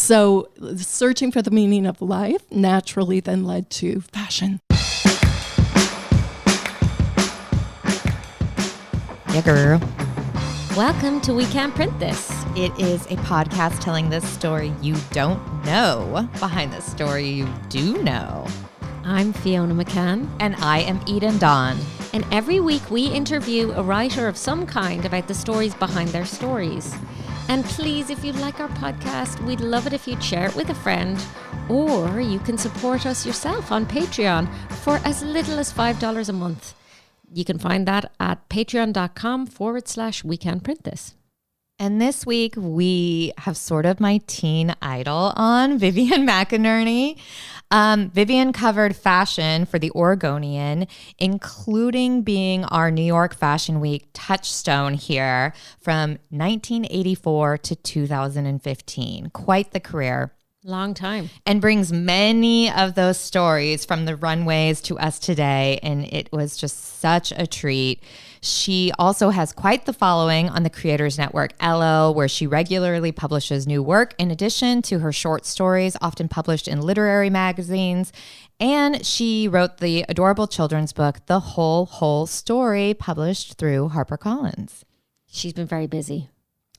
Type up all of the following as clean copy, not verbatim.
So searching for the meaning of life naturally then led to fashion. Yeah, girl. Welcome to We Can't Print This. It is a podcast telling the story you don't know behind the story you do know. I'm Fiona McCann. And I am Eden Dawn. And every week we interview a writer of some kind about the stories behind their stories. And please, if you like our podcast, we'd love it if you'd share it with a friend. Or you can support us yourself on Patreon for as little as $5 a month. You can find that at patreon.com/We Can't Print This. And this week we have sort of my teen idol on, Vivian McInerny. Vivian covered fashion for The Oregonian, including being our New York Fashion Week touchstone here from 1984 to 2015. Quite the career. Long time. And brings many of those stories from the runways to us today. And it was just such a treat. She also has quite the following on the Creators Network, LO, where she regularly publishes new work in addition to her short stories, often published in literary magazines. And she wrote the adorable children's book, The Whole Story, published through HarperCollins. She's been very busy.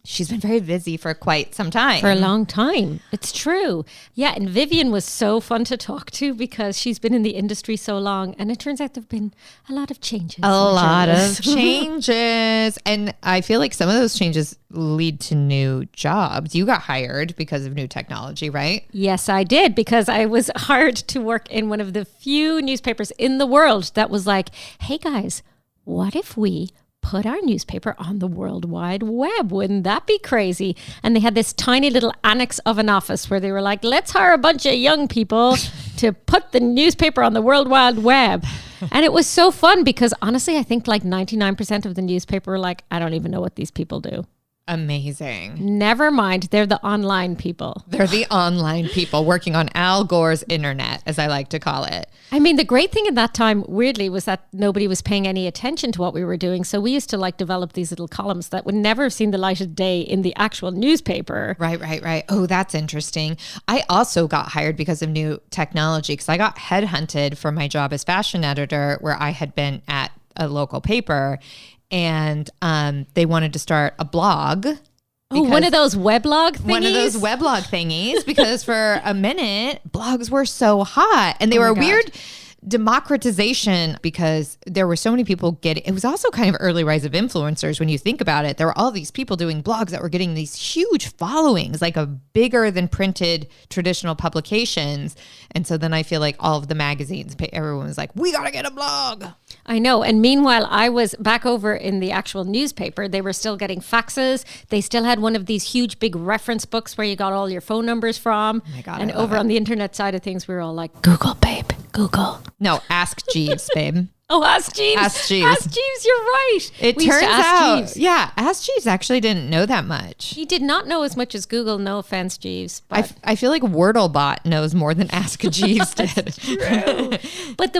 She's been very busy for quite some time. For a long time. It's true. Yeah, and Vivian was so fun to talk to because she's been in the industry so long. And it turns out there have been a lot of changes. A lot of changes. And I feel like some of those changes lead to new jobs. You got hired because of new technology, right? Yes, I did, because I was hired to work in one of the few newspapers in the world that was like, hey guys, what if we put our newspaper on the World Wide Web? Wouldn't that be crazy? And they had this tiny little annex of an office where they were like, let's hire a bunch of young people to put the newspaper on the World Wide Web. And it was so fun because honestly, I think like 99% of the newspaper were like, I don't even know what these people do. Amazing. Never mind. They're the online people. They're the online people working on Al Gore's internet, as I like to call it. I mean, the great thing at that time, weirdly, was that nobody was paying any attention to what we were doing. So we used to like develop these little columns that would never have seen the light of day in the actual newspaper. Right. Oh, that's interesting. I also got hired because of new technology because I got headhunted for my job as fashion editor where I had been at a local paper. And they wanted to start a blog. Oh, one of those weblog thingies? One of those weblog thingies, because for a minute, blogs were so hot. And they were a weird democratization because there were so many people getting, it was also kind of early rise of influencers when you think about it. There were all these people doing blogs that were getting these huge followings, like a bigger than printed traditional publications. And so then I feel like all of the magazines, everyone was like, we got to get a blog. I know. And meanwhile, I was back over in the actual newspaper. They were still getting faxes. They still had one of these huge, big reference books where you got all your phone numbers from. Oh my God, and over on the internet side of things, we were all like, Google, babe, Google. No, ask Jeeves, babe. Oh, Ask Jeeves. Ask Jeeves. Ask Jeeves, you're right. It turns out, Jeeves. Yeah, Ask Jeeves actually didn't know that much. He did not know as much as Google, no offense, Jeeves. But I feel like Wordlebot knows more than Ask Jeeves did. True. But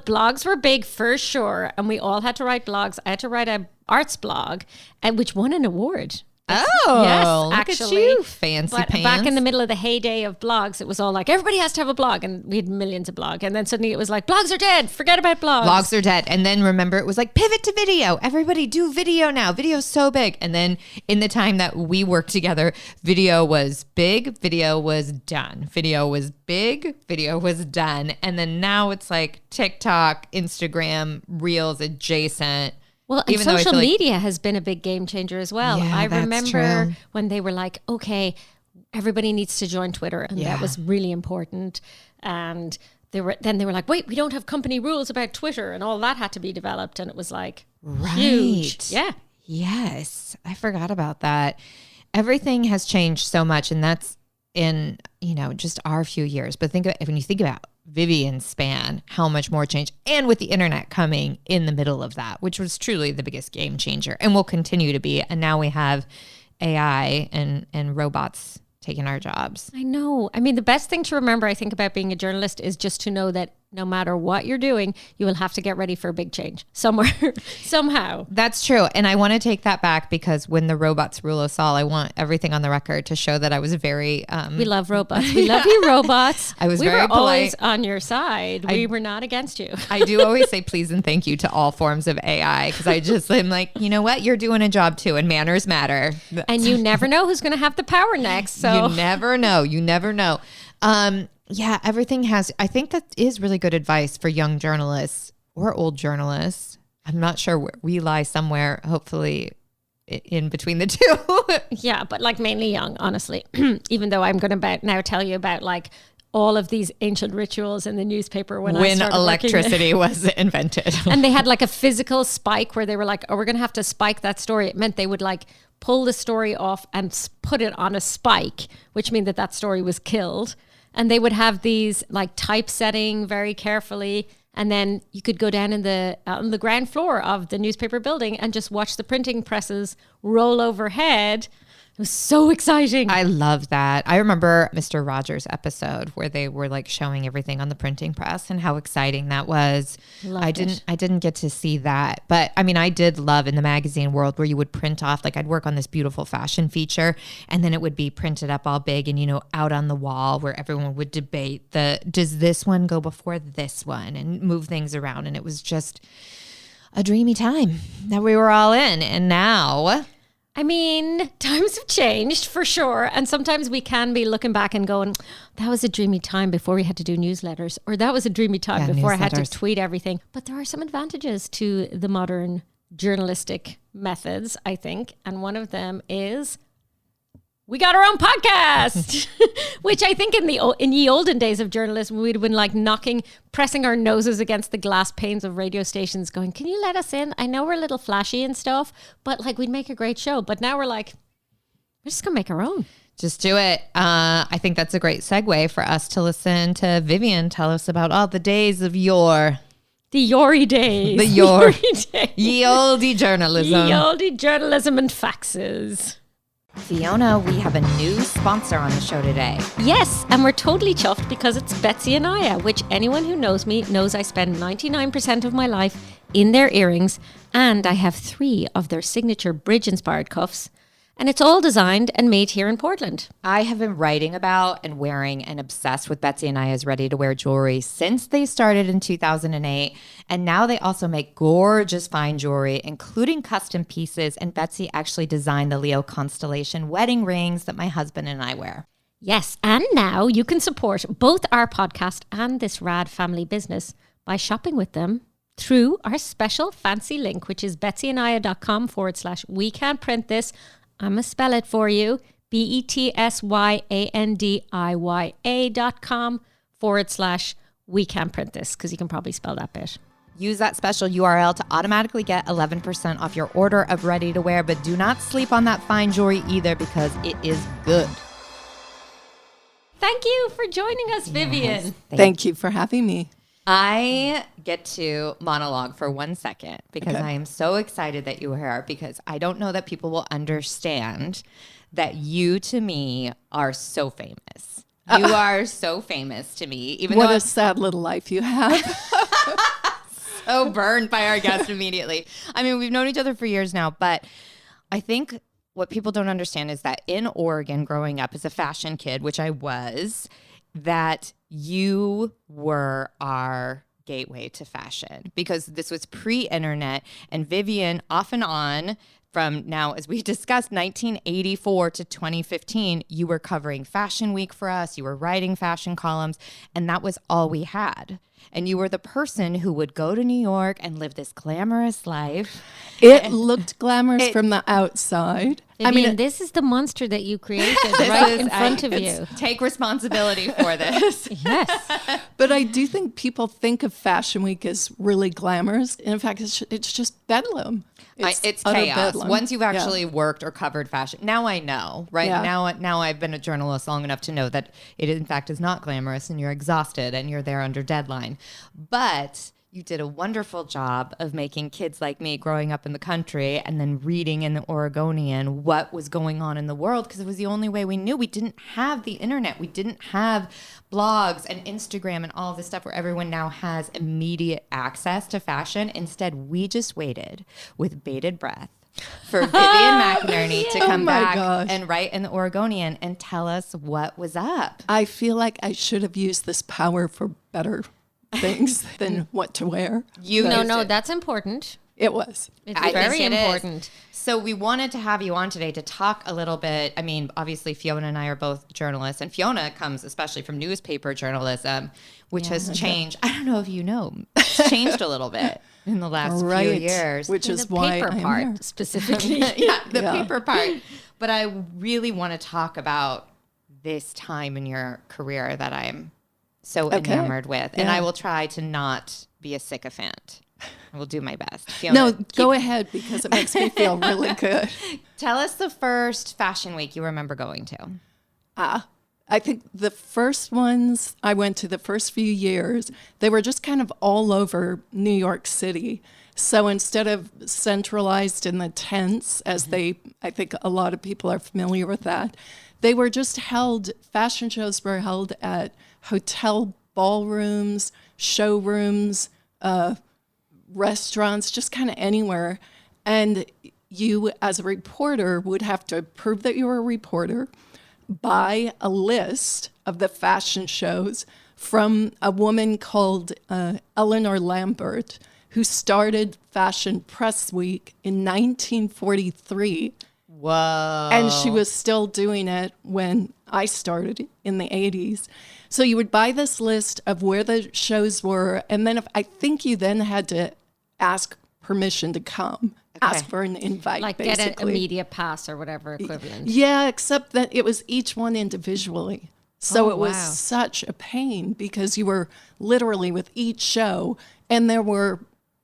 blogs were big for sure, and we all had to write blogs. I had to write an arts blog, and which won an award. Oh, yes, look actually. at you, fancy pants. Back in the middle of the heyday of blogs, it was all like, everybody has to have a blog. And we had millions of blogs. And then suddenly it was like, blogs are dead. Forget about blogs. Blogs are dead. And then remember, it was like, pivot to video. Everybody do video now. Video's so big. And then in the time that we worked together, video was big. Video was done. Video was big. Video was done. And then now it's like TikTok, Instagram, Reels adjacent. Well, and social media has been a big game changer as well. Yeah, I that's remember true. when they were like, okay, everybody needs to join Twitter. And that was really important. And they were like, wait, we don't have company rules about Twitter. And all that had to be developed. And it was like, huge. Yeah. Yes. I forgot about that. Everything has changed so much. And that's in, just our few years. But when you think about Vivian's span, how much more change, and with the internet coming in the middle of that, which was truly the biggest game changer and will continue to be. And now we have AI and robots taking our jobs. I know. I mean, the best thing to remember, I think, about being a journalist is just to know that no matter what you're doing, you will have to get ready for a big change somewhere, somehow. That's true. And I want to take that back because when the robots rule us all, I want everything on the record to show that I was very... we love robots. We love you, robots. I was we very were always polite. on your side. We were not against you. I do always say please and thank you to all forms of AI because I'm like, you know what? You're doing a job too and manners matter. And you never know who's going to have the power next. So You never know. You never know. Yeah, everything has, I think that is really good advice for young journalists or old journalists. I'm not sure where we lie somewhere, hopefully in between the two. Yeah, but like mainly young, honestly, even though I'm going to now tell you about like all of these ancient rituals in the newspaper when I started electricity was invented. And they had like a physical spike where they were like, oh, we're going to have to spike that story. It meant they would like pull the story off and put it on a spike, which meant that that story was killed. And they would have these like typesetting very carefully. And then you could go down in on the ground floor of the newspaper building and just watch the printing presses roll overhead. It was so exciting. I love that. I remember Mr. Rogers' episode where they were like showing everything on the printing press and how exciting that was. I didn't get to see that. But I mean, I did love in the magazine world where you would print off, like I'd work on this beautiful fashion feature and then it would be printed up all big and, you know, out on the wall where everyone would debate does this one go before this one and move things around. And it was just a dreamy time that we were all in. And now... I mean, times have changed for sure. And sometimes we can be looking back and going, that was a dreamy time before we had to do newsletters, or that was a dreamy time before I had to tweet everything. But there are some advantages to the modern journalistic methods, I think. And one of them is we got our own podcast, which I think in the olden days of journalism, we'd have been like pressing our noses against the glass panes of radio stations going, can you let us in? I know we're a little flashy and stuff, but like we'd make a great show. But now we're like, we're just going to make our own. Just do it. I think that's a great segue for us to listen to Vivian tell us about all the days of yore. The Yori days. The Yore days. Ye olde journalism. Ye olde journalism and faxes. Fiona, we have a new sponsor on the show today. Yes, and we're totally chuffed because it's Betsy and Aya, which anyone who knows me knows I spend 99% of my life in their earrings, and I have 3 of their signature bridge-inspired cuffs, and it's all designed and made here in Portland. I have been writing about and wearing and obsessed with Betsy and Aya's ready-to-wear jewelry since they started in 2008. And now they also make gorgeous fine jewelry, including custom pieces. And Betsy actually designed the Leo constellation wedding rings that my husband and I wear. Yes, and now you can support both our podcast and this rad family business by shopping with them through our special fancy link, which is betsyandaya.com/we can't print this. I'm going to spell it for you. BETSYANDIYA.com/we can't print this, because you can probably spell that bit. Use that special URL to automatically get 11% off your order of ready to wear, but do not sleep on that fine jewelry either because it is good. Thank you for joining us, Vivian. Yes, Thank you for having me. I get to monologue for 1 second because Okay. I am so excited that you are here because I don't know that people will understand that you to me are so famous. You are so famous to me. Even What though a sad little life you have. so burned by our guest immediately. I mean, we've known each other for years now, but I think what people don't understand is that in Oregon, growing up as a fashion kid, which I was, that you were our gateway to fashion because this was pre-internet, and Vivian off and on from now, as we discussed, 1984 to 2015, you were covering Fashion Week for us. You were writing fashion columns, and that was all we had. And you were the person who would go to New York and live this glamorous life. It looked glamorous from the outside. Vivian, this is the monster that you created right in front of you. Take responsibility for this. Yes. But I do think people think of Fashion Week as really glamorous. In fact, it's just bedlam. It's utter chaos. bedlam. Once you've actually worked or covered fashion. Now I know, right? Yeah. Now I've been a journalist long enough to know that it in fact is not glamorous and you're exhausted and you're there under deadline. But You did a wonderful job of making kids like me growing up in the country and then reading in the Oregonian what was going on in the world, because it was the only way we knew. We didn't have the internet. We didn't have blogs and Instagram and all this stuff where everyone now has immediate access to fashion. Instead, we just waited with bated breath for Vivian McInerny to come back and write in the Oregonian and tell us what was up. I feel like I should have used this power for better things than what to wear. No, that's important. It was. It's very important. So we wanted to have you on today to talk a little bit. I mean, obviously, Fiona and I are both journalists, and Fiona comes especially from newspaper journalism, which has changed. I don't know if you know, it's changed a little bit in the last few years. Which is the why paper I'm part here. specifically. The paper part. But I really want to talk about this time in your career that I'm so enamored with. And I will try to not be a sycophant. I will do my best. Fiona, Go ahead, because it makes me feel really good. Tell us the first fashion week you remember going to. I think the first ones I went to the first few years, they were just kind of all over New York City. So instead of centralized in the tents, as I think a lot of people are familiar with that, they were just fashion shows were held at hotel ballrooms, showrooms, restaurants, just kind of anywhere. And you, as a reporter, would have to prove that you were a reporter, buy a list of the fashion shows from a woman called Eleanor Lambert, who started Fashion Press Week in 1943. Whoa. And she was still doing it when I started in the 80s. So you would buy this list of where the shows were, and then I think you then had to ask permission to come, ask for an invite, Like basically. get a media pass or whatever equivalent. Yeah, except that it was each one individually. So it was wow. such a pain because you were literally with each show, and there were,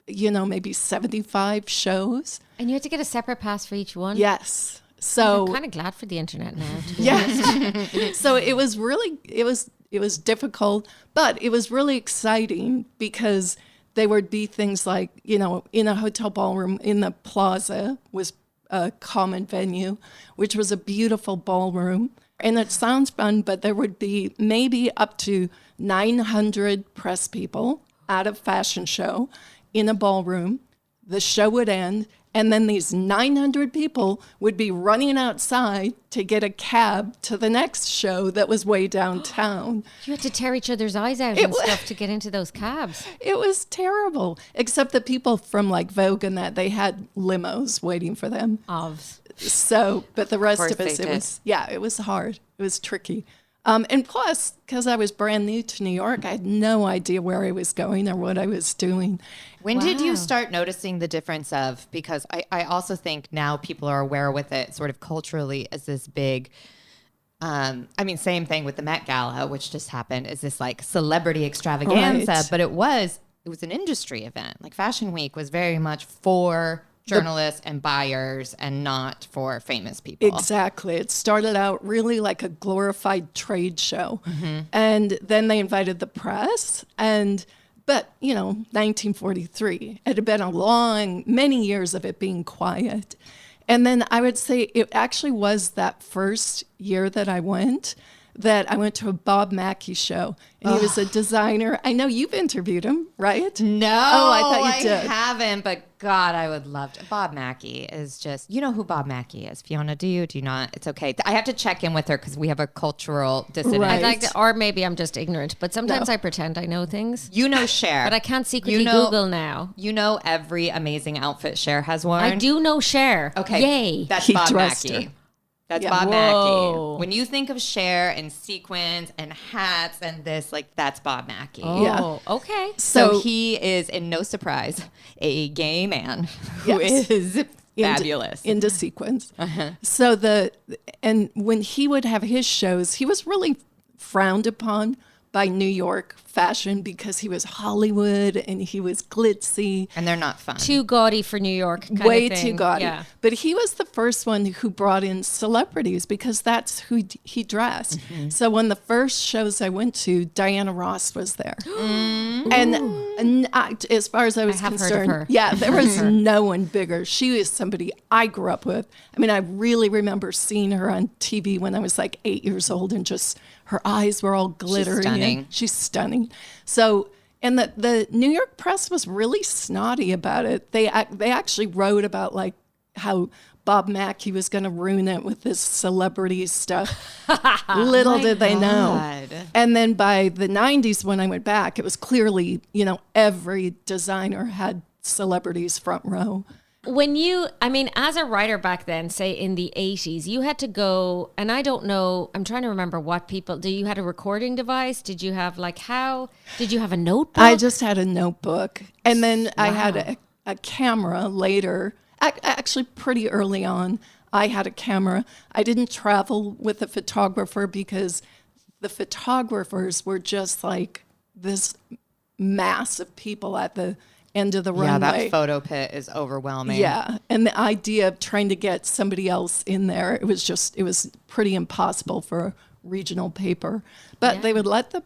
maybe 75 shows. And you had to get a separate pass for each one? Yes. So I'm kind of glad for the internet now. To be honest. So it was really, it was difficult, but it was really exciting because they would be things like, in a hotel ballroom in the plaza was a common venue, which was a beautiful ballroom. And it sounds fun, but there would be maybe up to 900 press people at a fashion show in a ballroom. The show would end, and then these 900 people would be running outside to get a cab to the next show that was way downtown. You had to tear each other's eyes out and stuff to get into those cabs. It was terrible, except the people from like Vogue and that, they had limos waiting for them. So, but the rest of us, it was hard. It was tricky. And plus, because I was brand new to New York, I had no idea where I was going or what I was doing. When did you start noticing the difference of, because I also think now people are aware with it sort of culturally as this big, same thing with the Met Gala, which just happened, is this like celebrity extravaganza, Right. but it was an industry event. Like Fashion Week was very much for journalists and buyers and not for famous people. Exactly. It started out really like a glorified trade show. Mm-hmm. And then they invited the press. But 1943, it had been many years of it being quiet. And then I would say it actually was that first year that I went to a Bob Mackie show. And he was a designer. I know you've interviewed him, right? No, I thought you did. I haven't, but God, I would love to. Bob Mackie is just, you know who Bob Mackie is, Fiona, do you? Do you not? It's okay. I have to check in with her because we have a cultural dissonance. Right. I'd like to, or maybe I'm just ignorant, but sometimes I pretend I know things. You know Cher. But I can't secretly Google now. You know every amazing outfit Cher has worn? I do know Cher. Okay. Yay. That's He Bob dressed Mackie. her. That's Yeah. Bob Whoa. Mackie. When you think of Cher and sequins and hats and this, that's Bob Mackie. Oh, Yeah. okay. So he is, in no surprise, a gay man who Yes. is fabulous. Into sequins. So and when he would have his shows, he was really frowned upon by New York fashion because he was Hollywood and he was glitzy. And they're not fun. Too gaudy for New York. Way kind of too thing. gaudy. Yeah. But he was the first one who brought in celebrities because that's who he dressed. So when the first shows I went to, Diana Ross was there. And as far as I was have heard of concerned, her. yeah, there was no one bigger. She was somebody I grew up with. I mean, I really remember seeing her on TV when I was like 8 years old, and just her eyes were all glittery. stunning. She's stunning. So, and the New York press was really snotty about it. They actually wrote about like how Bob Mackie was going to ruin it with this celebrity stuff. Little did they know. And then by the 90s, when I went back, it was clearly, every designer had celebrities front row. When as a writer back then, say in the 80s, you had to go, and I don't know, I'm trying to remember you had a recording device? Did you have did you have a notebook? I just had a notebook. And then I had a camera later. Actually, pretty early on, I had a camera. I didn't travel with a photographer because the photographers were just like this mass of people at the end of the runway. Yeah, that photo pit is overwhelming. Yeah, and the idea of trying to get somebody else in there, it was pretty impossible for a regional paper. But they would let the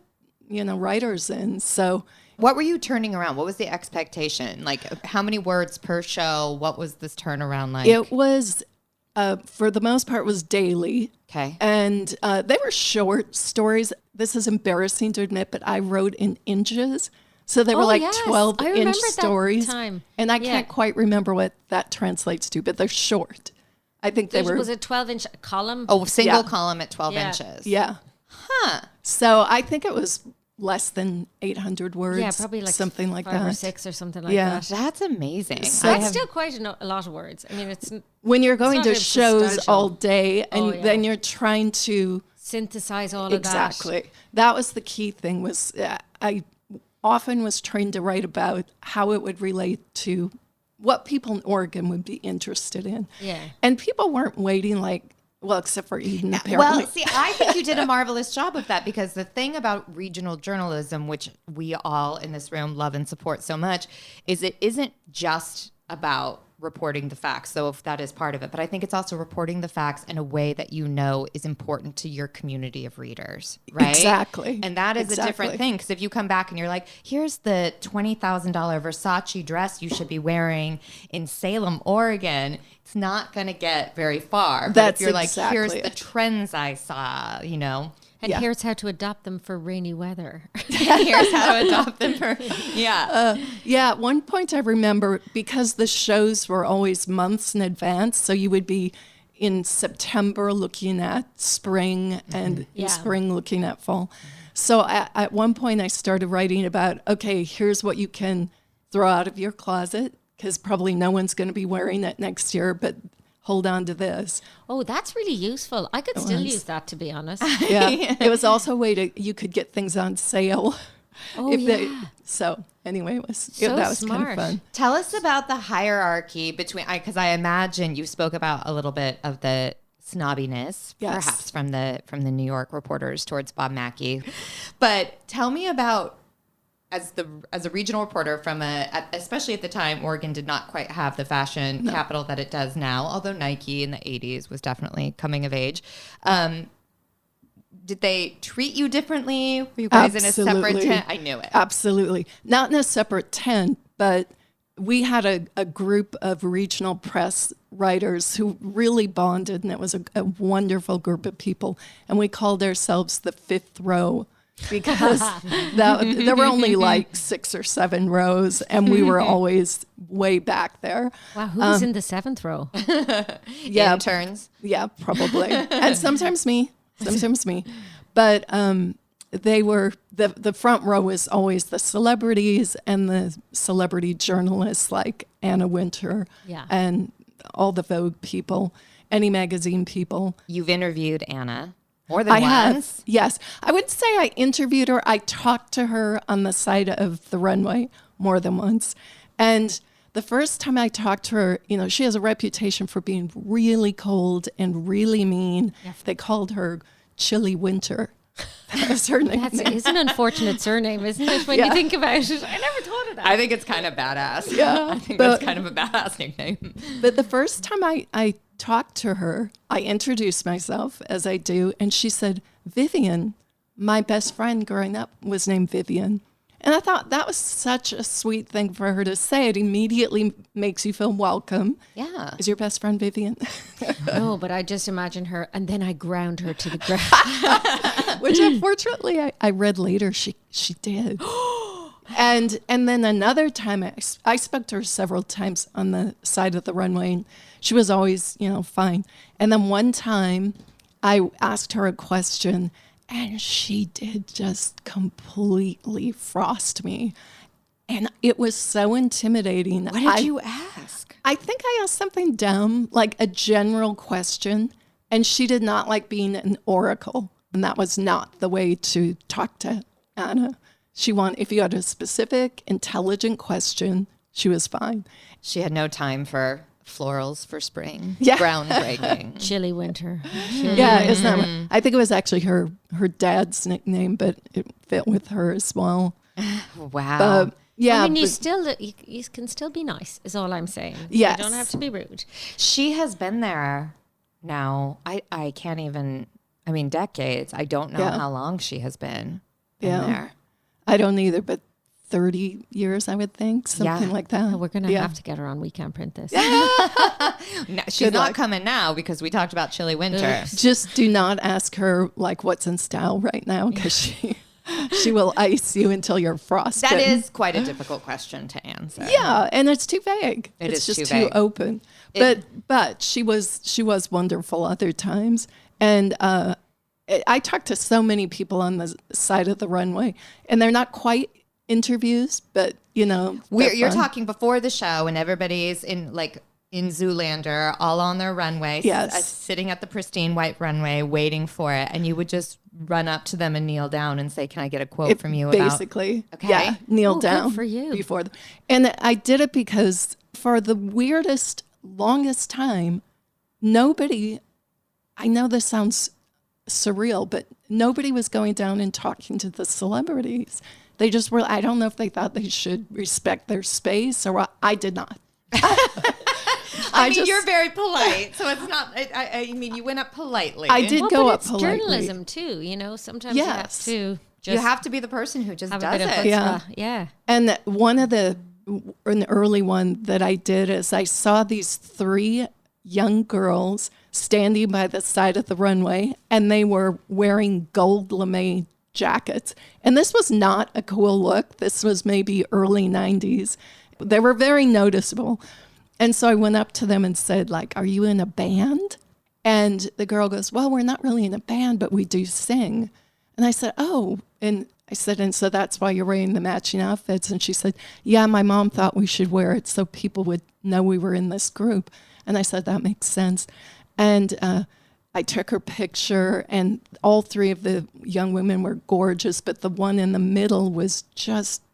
writers in, so... What were you turning around? What was the expectation? Like, how many words per show? What was this turnaround like? It was, for the most part, was daily. Okay. And they were short stories. This is embarrassing to admit, but I wrote in inches. So they were 12-inch stories. Time. And I can't quite remember what that translates to, but they're short. I think they were... Was it 12-inch column? Oh, single column at 12 inches. Yeah. Huh. So I think it was less than 800 words. Yeah, probably like something like 5 that. or 6 or something like that. That's amazing. That's still quite a lot of words. I mean, it's... When you're going not to very shows substantial. all day and then you're trying to... synthesize all of that. Exactly. That was the key thing was I often was trying to write about how it would relate to what people in Oregon would be interested in. Yeah. And people weren't waiting except for Eden, apparently. Well, see, I think you did a marvelous job of that because the thing about regional journalism, which we all in this room love and support so much, is it isn't just about reporting the facts, though if that is part of it. But I think it's also reporting the facts in a way that is important to your community of readers, right? Exactly. And that is a different thing because if you come back and you're like, here's the $20,000 Versace dress you should be wearing in Salem, Oregon, it's not going to get very far. But That's if you're like, exactly here's it. the trends I saw, And here's how to adopt them for rainy weather. Here's how to adopt them for, At one point I remember, because the shows were always months in advance, so you would be in September looking at spring and in spring looking at fall. So at one point I started writing about, okay, here's what you can throw out of your closet, because probably no one's going to be wearing it next year, but hold on to this. Oh, that's really useful. I could still use that, to be honest. Yeah. It was also a way you could get things on sale. Oh, So anyway, that was smart. kind of fun. Tell us about the hierarchy between, because I imagine you spoke about a little bit of the snobbiness, perhaps from the New York reporters towards Bob Mackie, but tell me about as a regional reporter from especially at the time, Oregon did not quite have the fashion capital that it does now, although Nike in the 80s was definitely coming of age. Did they treat you differently? Were you guys in a separate tent? I knew it. Absolutely. Not in a separate tent, but we had a group of regional press writers who really bonded, and it was a wonderful group of people. And we called ourselves the Fifth Row because there were only like 6 or 7 rows, and we were always way back there. Wow, who's in the 7th row? Interns. Yeah, probably. And sometimes me. But they were, the front row was always the celebrities and the celebrity journalists like Anna Wintour and all the Vogue people, any magazine people. You've interviewed Anna more than once. Have, yes. I would say I interviewed her. I talked to her on the side of the runway more than once. And the first time I talked to her, she has a reputation for being really cold and really mean. Yes. They called her Chilly Winter. That was her name. It's an unfortunate surname, isn't it, when you think about it? I never thought of that. I think it's kind of badass. Yeah. I think that's kind of a badass nickname. But the first time I talked to her, I introduced myself, as I do, and she said, Vivian, my best friend growing up was named Vivian. And I thought that was such a sweet thing for her to say. It immediately makes you feel welcome. Yeah. Is your best friend Vivian? No, but I just imagine her, and then I ground her to the ground. Which unfortunately I read later she did. And then another time I spoke to her several times on the side of the runway, and she was always, fine. And then one time I asked her a question, and she did just completely frost me. And it was so intimidating. What did you ask? I think I asked something dumb, like a general question, and she did not like being an oracle. And that was not the way to talk to Anna. If you had a specific, intelligent question, she was fine. She had no time for florals for spring. Yeah. Groundbreaking. Chilly winter. Yeah, it's not. I think it was actually her dad's nickname, but it fit with her as well. Wow. Yeah, I mean, you can still be nice, is all I'm saying. Yes. You don't have to be rude. She has been there now. I can't even, decades. I don't know how long she has been there. I don't either, but 30 years, I would think, something like that. We're going to have to get her on We Can't Print This. No, she's not coming now because we talked about chilly winter. Just do not ask her what's in style right now, because she will ice you until you're frosted. That is quite a difficult question to answer. Yeah, and it's too vague. It's just too too vague. open. But she was wonderful other times, and I talked to so many people on the side of the runway, and they're not quite interviews, but you're talking before the show, and everybody's in Zoolander, all on their runway, sitting at the pristine white runway, waiting for it, and you would just run up to them and kneel down and say, "Can I get a quote from you?" Basically, kneel down good for you. before them. And I did it because for the weirdest, longest time, nobody. I know this sounds surreal, but nobody was going down and talking to the celebrities. They just were. I don't know if they thought they should respect their space, or I did not. You're very polite, so it's not. You went up politely. I did go up it's politely. Journalism too, sometimes you have to. You have to be the person who just have does a bit of it. chutzpah. Yeah. And an early one that I did is I saw these 3 young girls standing by the side of the runway, and they were wearing gold lame jackets. And this was not a cool look. This was maybe early 90s. They were very noticeable. And so I went up to them and said, are you in a band? And the girl goes, well, we're not really in a band, but we do sing. And I said, oh. And I said, and so that's why you're wearing the matching outfits? And she said, yeah, my mom thought we should wear it so people would know we were in this group. And I said, that makes sense. And I took her picture, and all 3 of the young women were gorgeous, but the one in the middle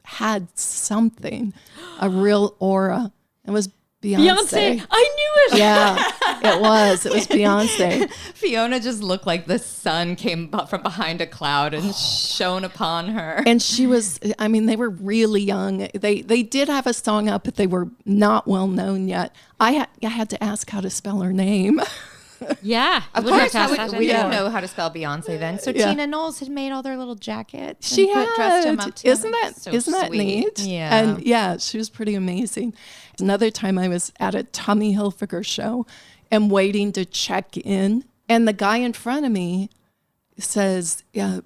had something, a real aura. It was Beyonce. I knew it. Yeah, it was Beyonce. Fiona just looked like the sun came from behind a cloud and shone upon her. And she was, they were really young. They did have a song out, but they were not well known yet. I had to ask how to spell her name. Yeah. Of course, we didn't know how to spell Beyonce then. So Tina Knowles had made all their little jackets. She dressed him up to Isn't them. that neat? Yeah. And she was pretty amazing. Another time I was at a Tommy Hilfiger show and waiting to check in. And the guy in front of me says, the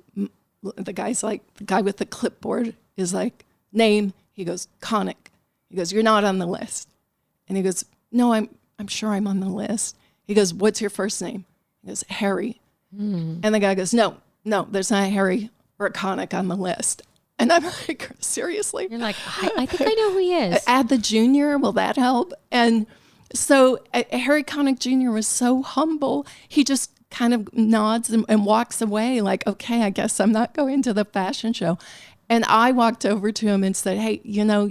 guy with the clipboard is like, name. He goes, Connick. He goes, you're not on the list. And he goes, no, I'm sure I'm on the list. He goes, what's your first name? He goes, Harry. And the guy goes, no, there's not a Harry or a Connick on the list. And I'm like, seriously? You're like, I think I know who he is. Add the junior, will that help? And so Harry Connick Jr. was so humble. He just kind of nods and walks away like, okay, I guess I'm not going to the fashion show. And I walked over to him and said, hey,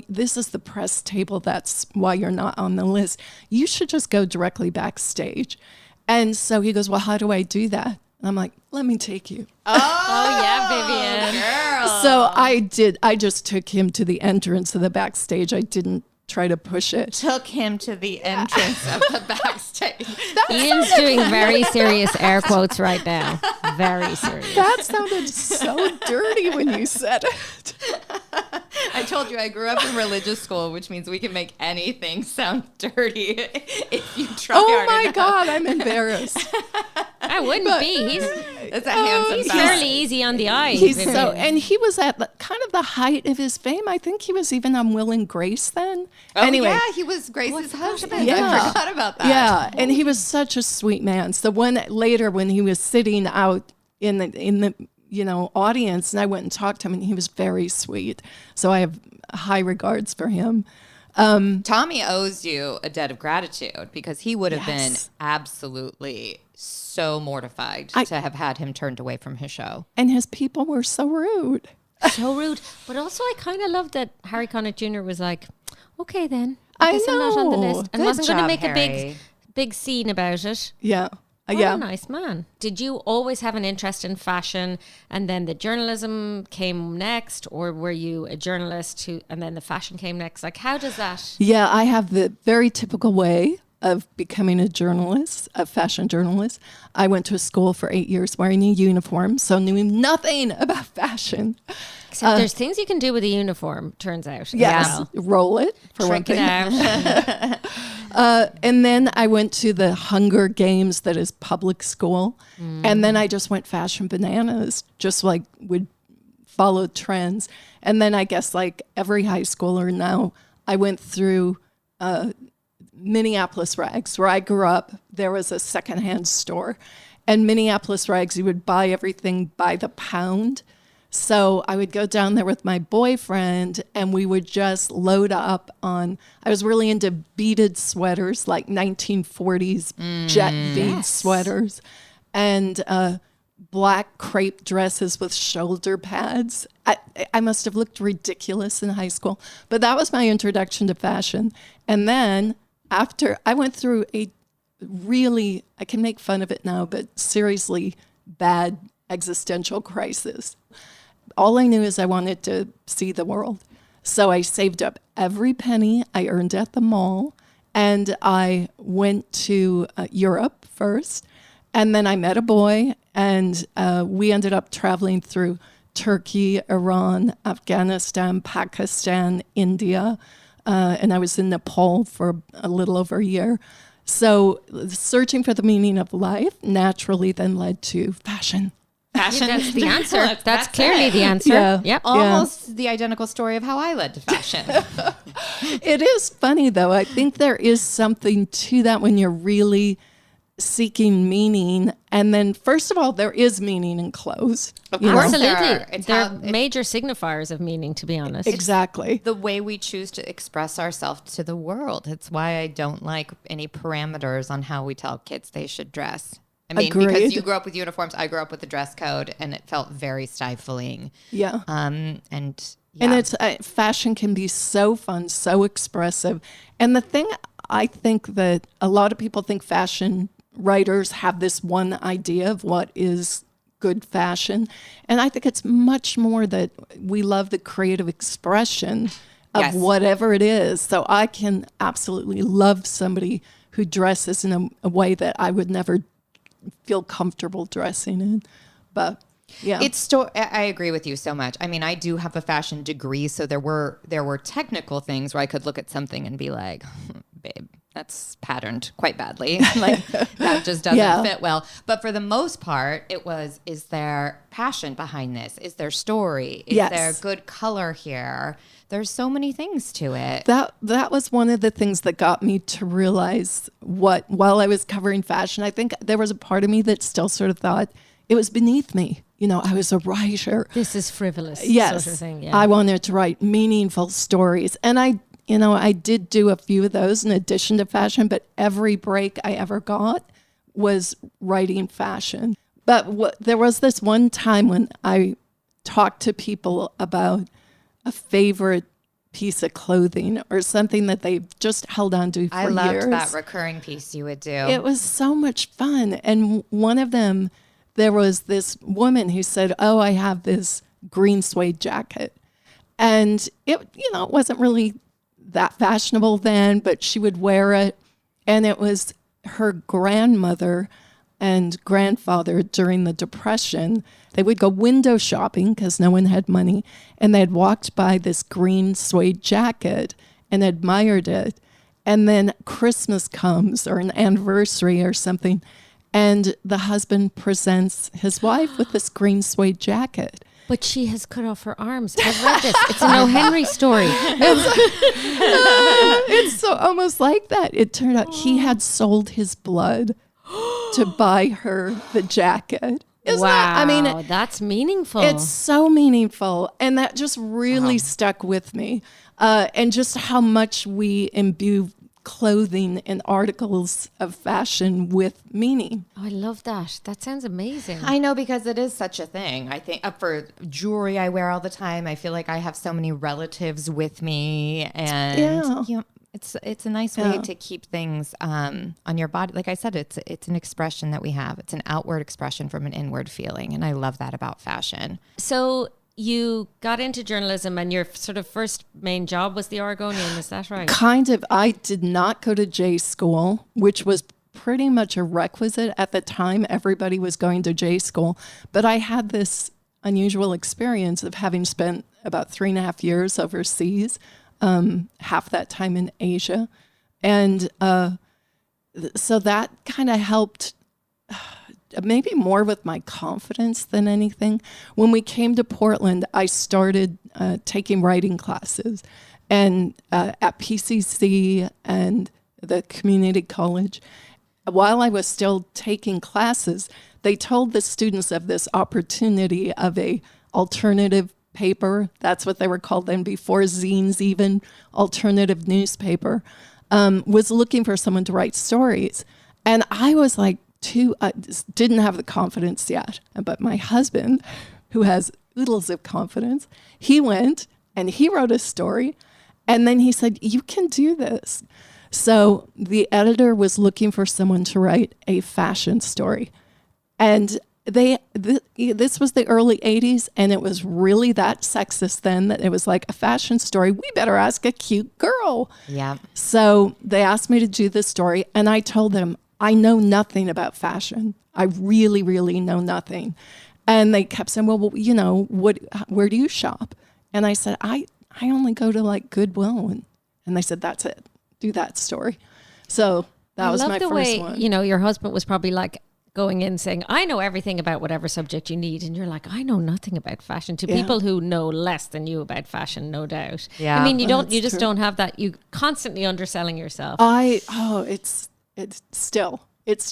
this is the press table. That's why you're not on the list. You should just go directly backstage. And so he goes, well, how do I do that? And I'm like, let me take you. Oh yeah, Vivian. Girl. So I did. I just took him to the entrance of the backstage. I didn't try to push it. Took him to the entrance of the backstage. Ian's doing very serious air quotes right now. Very serious. That sounded so dirty when you said it. I told you I grew up in religious school, which means we can make anything sound dirty if you try hard Oh my enough. God, I'm embarrassed. I wouldn't be. That's a handsome He's fella. fairly easy on the eye. He's Vivian. so, and he was at kind of the height of his fame. I think he was even on Will and Grace then. Oh, anyway, yeah, he was Grace's husband. Yeah. I forgot about that. yeah, and he was such a sweet man. So later when he was sitting out in the audience, and I went and talked to him, and he was very sweet. So I have high regards for him. Tommy owes you a debt of gratitude because he would have been Yes. absolutely so mortified to have had him turned away from his show. And his people were so rude. So rude. But also, I kind of loved that Harry Connick Jr. was like, okay, then. I guess I'm not on the know. list. And Good wasn't going to job, make a Harry. big scene about it. Yeah. What Yeah. a nice man. Did you always have an interest in fashion and then the journalism came next, or were you a journalist and then the fashion came next? Like, how does that? Yeah, I have the very typical way of becoming a journalist, a fashion journalist. I went to a school for 8 years wearing a uniform, so knew nothing about fashion. Except there's things you can do with a uniform, turns out. Yes, roll it for one Trick it thing. out. And then I went to the Hunger Games, that is public school. And then I just went fashion bananas, just like would follow trends. And then I guess like every high schooler now, I went through Minneapolis Rags, where I grew up. There was a secondhand store. And Minneapolis Rags, you would buy everything by the pound. So I would go down there with my boyfriend and we would just load up on, I was really into beaded sweaters, like 1940s jet bead sweaters, and black crepe dresses with shoulder pads. I must have looked ridiculous in high school, but that was my introduction to fashion. And then after I went through a really, I can make fun of it now, but seriously bad existential crisis. All I knew is I wanted to see the world. So I saved up every penny I earned at the mall, and I went to Europe first. And then I met a boy, and we ended up traveling through Turkey, Iran, Afghanistan, Pakistan, India, and I was in Nepal for a little over a year. So searching for the meaning of life naturally then led to fashion. Fashion. That's the answer. That's it. clearly the answer. Yeah. Yep. Almost the identical story of how I led to fashion. It is funny, though. I think there is something to that when you're really seeking meaning. And then, first of all, there is meaning in clothes. Of you know? course there Absolutely. are. It's They're how- major signifiers of meaning, to be honest. Exactly. the way we choose to express ourselves to the world. It's why I don't like any parameters on how we tell kids they should dress. I mean, because Agreed. you grew up with uniforms, I grew up with the dress code, and it felt very stifling. Yeah. And And it's fashion can be so fun, so expressive. And the thing I think that a lot of people think fashion writers have this one idea of what is good fashion. And I think it's much more that we love the creative expression of Yes. whatever it is. So I can absolutely love somebody who dresses in a way that I would never feel comfortable dressing in. But yeah. I agree with you so much. I mean, I do have a fashion degree, so there were technical things where I could look at something and be like, babe, that's patterned quite badly. Like that just doesn't Yeah. fit well. But for the most part, it was, is there passion behind this? Is there story? Is Yes. there good color here? There's so many things to it. That was one of the things that got me to realize while I was covering fashion, I think there was a part of me that still sort of thought it was beneath me. You know, I was a writer. This is frivolous Yes, sort of thing. Yeah. I wanted to write meaningful stories. And I did do a few of those in addition to fashion, but every break I ever got was writing fashion. But there was this one time when I talked to people about a favorite piece of clothing or something that they just held on to for I loved years. that recurring piece you would do. It was so much fun. And one of them, there was this woman who said, "Oh, I have this green suede jacket." And it wasn't really that fashionable then, but she would wear it. And it was her grandmother and grandfather during the Depression, they would go window shopping because no one had money, and they had walked by this green suede jacket and admired it. And then Christmas comes or an anniversary or something, and the husband presents his wife with this green suede jacket. But she has cut off her arms. I've read this. It's an O. Henry story. It's so almost like that. It turned out he had sold his blood to buy her the jacket. Isn't Wow. that, I mean, that's meaningful. it's so meaningful. And that just really stuck with me. And just how much we imbue clothing and articles of fashion with meaning. Oh, I love that. That sounds amazing. I know, because it is such a thing. I think for jewelry I wear all the time, I feel like I have so many relatives with me, and Yeah. you know, it's a nice way to keep things on your body. Like I said, it's an expression that we have. It's an outward expression from an inward feeling, and I love that about fashion. So you got into journalism, and your sort of first main job was the Oregonian. Is that right? Kind of. I did not go to J school, which was pretty much a requisite at the time. Everybody was going to J school. But I had this unusual experience of having spent about 3.5 years overseas, half that time in Asia. And so that kind of helped maybe more with my confidence than anything. When we came to Portland, I started taking writing classes, and at PCC and the community college. While I was still taking classes, they told the students of this opportunity of a alternative paper. That's what they were called then, before zines even. Alternative newspaper was looking for someone to write stories. And I was like, didn't have the confidence yet. But my husband, who has oodles of confidence, he went and he wrote a story. And then he said, you can do this. So the editor was looking for someone to write a fashion story. And this was the early 80s, and it was really that sexist then that it was like, a fashion story, we better ask a cute girl. Yeah. So they asked me to do this story, and I told them, I know nothing about fashion. I really, really know nothing. And they kept saying, well, you know, where do you shop? And I said, I only go to like Goodwill. And they said, that's it. Do that story. So that was my first one. You know, your husband was probably like going in saying, I know everything about whatever subject you need. And you're like, I know nothing about fashion, to people who know less than you about fashion, no doubt. Yeah. I mean, you just don't have that. You constantly underselling yourself. It's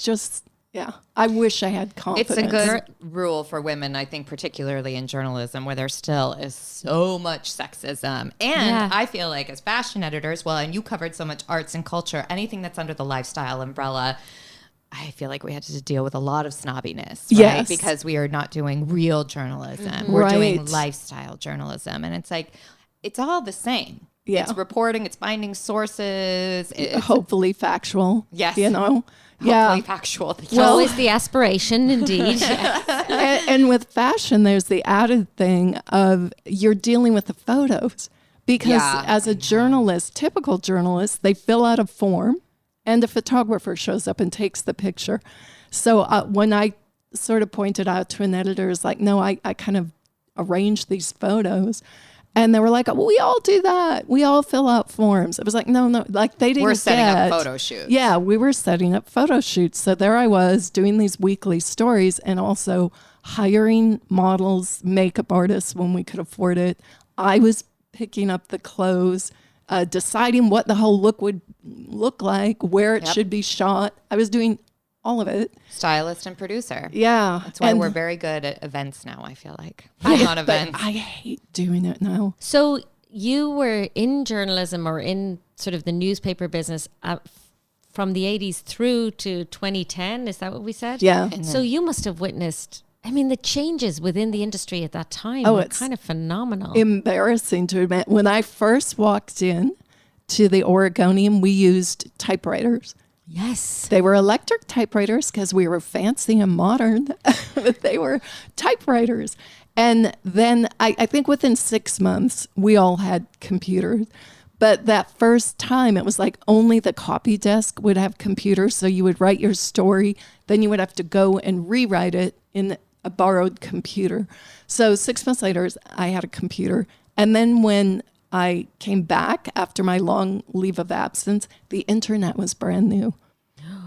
just, yeah. I wish I had confidence. It's a good rule for women, I think, particularly in journalism, where there still is so much sexism. And I feel like as fashion editors, well, and you covered so much arts and culture, anything that's under the lifestyle umbrella, I feel like we had to deal with a lot of snobbiness, right? Yes. Because we are not doing real journalism. We're doing lifestyle journalism. And it's like, it's all the same. Yeah. It's reporting, it's finding sources. It's hopefully factual. Yes. You know? Hopefully factual. Well, is the aspiration, indeed. and with fashion, there's the added thing of you're dealing with the photos. Because as a journalist, typical journalist, they fill out a form and a photographer shows up and takes the picture. So when I sort of pointed out to an editor, it's like, no, I kind of arranged these photos. And they were like, well, we all do that. We all fill out forms. It was like, no, like they didn't We're setting up photo shoots. Yeah, we were setting up photo shoots. So there I was doing these weekly stories and also hiring models, makeup artists when we could afford it. I was picking up the clothes, deciding what the whole look would look like, where it should be shot. I was doing all of it. Stylist and producer. Yeah. That's why we're very good at events now, I feel like. I'm not events. I hate doing it now. So you were in journalism or in sort of the newspaper business from the 80s through to 2010. Is that what we said? Yeah. So you must have witnessed, I mean, the changes within the industry at that time were kind of phenomenal. Embarrassing to admit. When I first walked in to the Oregonian, we used typewriters. Yes. They were electric typewriters because we were fancy and modern, but they were typewriters. And then I think within 6 months, we all had computers. But that first time, it was like only the copy desk would have computers. So you would write your story, then you would have to go and rewrite it in a borrowed computer. So 6 months later, I had a computer. And then when I came back after my long leave of absence, the internet was brand new.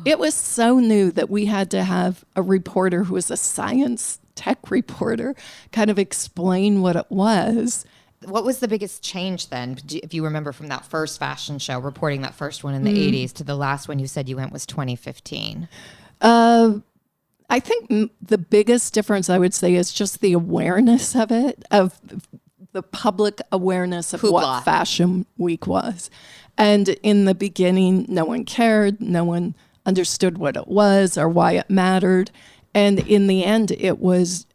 It was so new that we had to have a reporter who was a science tech reporter kind of explain what it was. What was the biggest change then, if you remember, from that first fashion show, reporting that first one in the 80s to the last one you said you went was 2015? I think the biggest difference, I would say, is just the awareness of it, of the public awareness of Hoopla. what Fashion Week was. And in the beginning, no one cared. No one understood what it was or why it mattered. And in the end, it was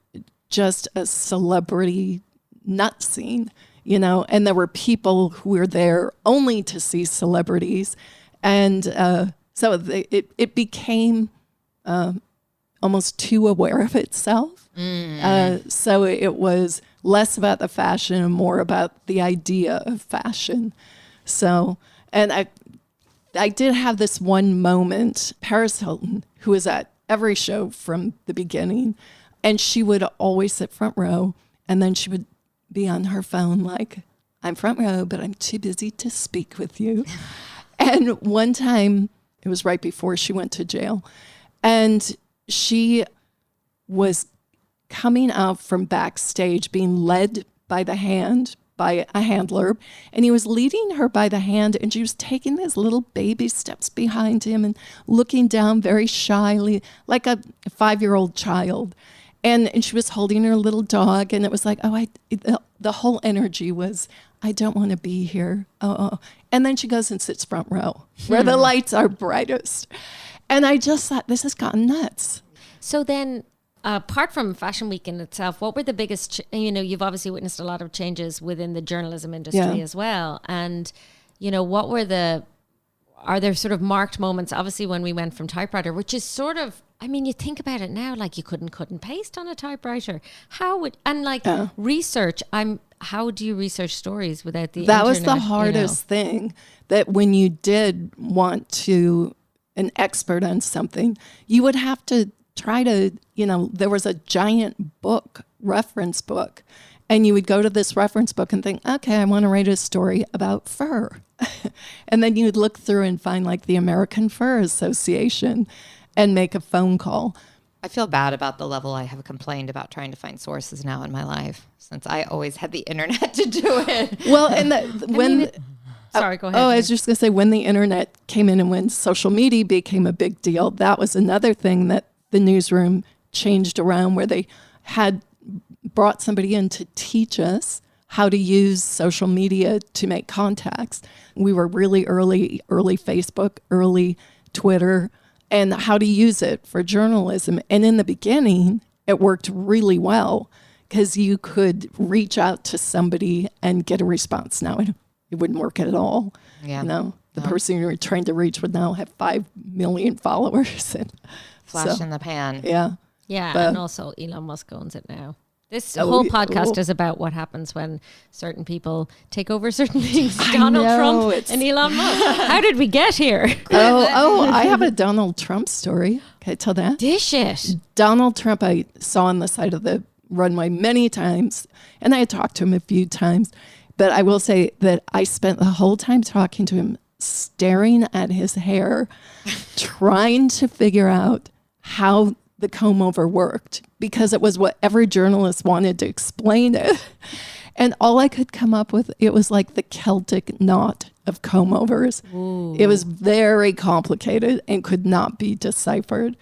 just a celebrity nut scene, and there were people who were there only to see celebrities. And so it became almost too aware of itself. So it was less about the fashion and more about the idea of fashion. So, and I did have this one moment, Paris Hilton, who was at every show from the beginning, and she would always sit front row, and then she would be on her phone like, I'm front row, but I'm too busy to speak with you. And one time, it was right before she went to jail, and she was coming out from backstage being led by the hand by a handler, and he was leading her by the hand, and she was taking these little baby steps behind him and looking down very shyly like a 5-year-old child. And she was holding her little dog, and it was like, the whole energy was, I don't want to be here. Oh. And then she goes and sits front row where the lights are brightest. And I just thought, this has gotten nuts. So then, apart from Fashion Week in itself, what were the biggest, you've obviously witnessed a lot of changes within the journalism industry as well. And, what were are there sort of marked moments, obviously when we went from typewriter, which is sort of, you think about it now, like you couldn't cut and paste on a typewriter. Research, how do you research stories without the internet? That was the hardest thing, that when you did want to, an expert on something, you would have to try to, there was a giant book, reference book, and you would go to this reference book and think, okay, I want to write a story about fur. And then you would look through and find like the American Fur Association and make a phone call. I feel bad about the level I have complained about trying to find sources now in my life, since I always had the internet to do it. Well, and sorry, go ahead. I was just going to say, when the internet came in and when social media became a big deal, that was another thing that the newsroom changed around, where they had brought somebody in to teach us how to use social media to make contacts. We were really early Facebook, early Twitter, and how to use it for journalism. And in the beginning, it worked really well because you could reach out to somebody and get a response. Now it wouldn't work at all. Yeah. The person you were trying to reach would now have 5 million followers. And flash in the pan. Yeah. Yeah, But, and also Elon Musk owns it now. This whole podcast is about what happens when certain people take over certain things. Donald Trump and Elon Musk. How did we get here? I have a Donald Trump story. Can I tell that? Dish it. Donald Trump, I saw on the side of the runway many times, and I had talked to him a few times. But I will say that I spent the whole time talking to him, staring at his hair, trying to figure out how the comb over worked, because it was what every journalist wanted to explain it. And all I could come up with, it was like the Celtic knot of comb overs. Ooh. It was very complicated and could not be deciphered.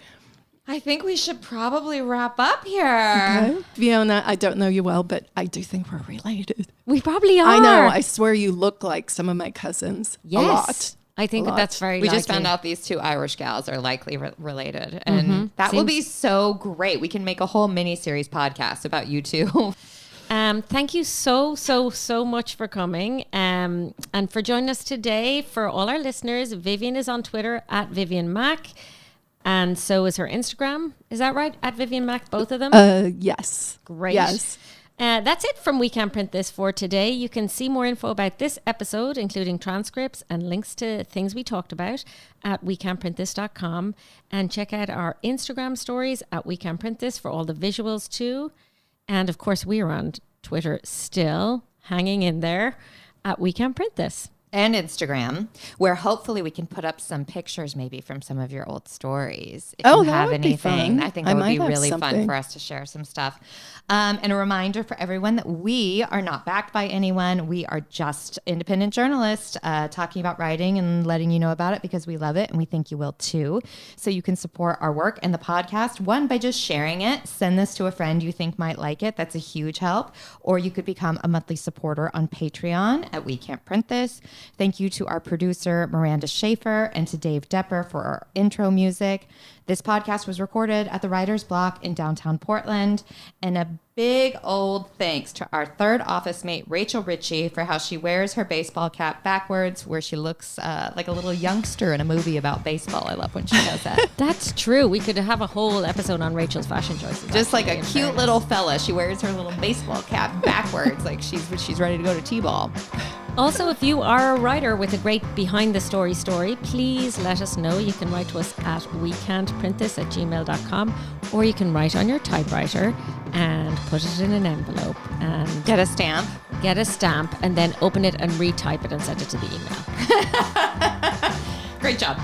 I think we should probably wrap up here. Okay. Fiona, I don't know you well, but I do think we're related. We probably are. I know. I swear you look like some of my cousins. Yes. A lot. I think that's very likely. We just found out these two Irish gals are likely related. And that will be so great. We can make a whole mini-series podcast about you two. Thank you so much for coming and for joining us today. For all our listeners, Vivian is on Twitter at Vivian Mac. And so is her Instagram. Is that right? At Vivian Mac, both of them? Yes. Great. Yes. That's it from We Can't Print This for today. You can see more info about this episode, including transcripts and links to things we talked about at wecan'tprintthis.com. And check out our Instagram stories at We Can't Print This for all the visuals too. And of course, we are on Twitter still, hanging in there at We Can't Print This. And Instagram, where hopefully we can put up some pictures maybe from some of your old stories. If you have that would be fun. I think that would be might have really fun something. for us to share some stuff. And a reminder for everyone that we are not backed by anyone. We are just independent journalists talking about writing and letting you know about it because we love it and we think you will too. So you can support our work and the podcast, one, by just sharing it. Send this to a friend you think might like it. That's a huge help. Or you could become a monthly supporter on Patreon at We Can't Print This. Thank you to our producer, Miranda Schaefer, and to Dave Depper for our intro music. This podcast was recorded at the Writer's Block in downtown Portland. And a big old thanks to our third office mate, Rachel Ritchie, for how she wears her baseball cap backwards, where she looks like a little youngster in a movie about baseball. I love when she does that. That's true. We could have a whole episode on Rachel's fashion choices. Just like actually, a in cute fairness. little fella. She wears her little baseball cap backwards like she's ready to go to T-ball. Also, if you are a writer with a great behind the story, please let us know. You can write to us at wecan'tprintthis@gmail.com, or you can write on your typewriter and put it in an envelope and Get a stamp. and then open it and retype it and send it to the email. Great job.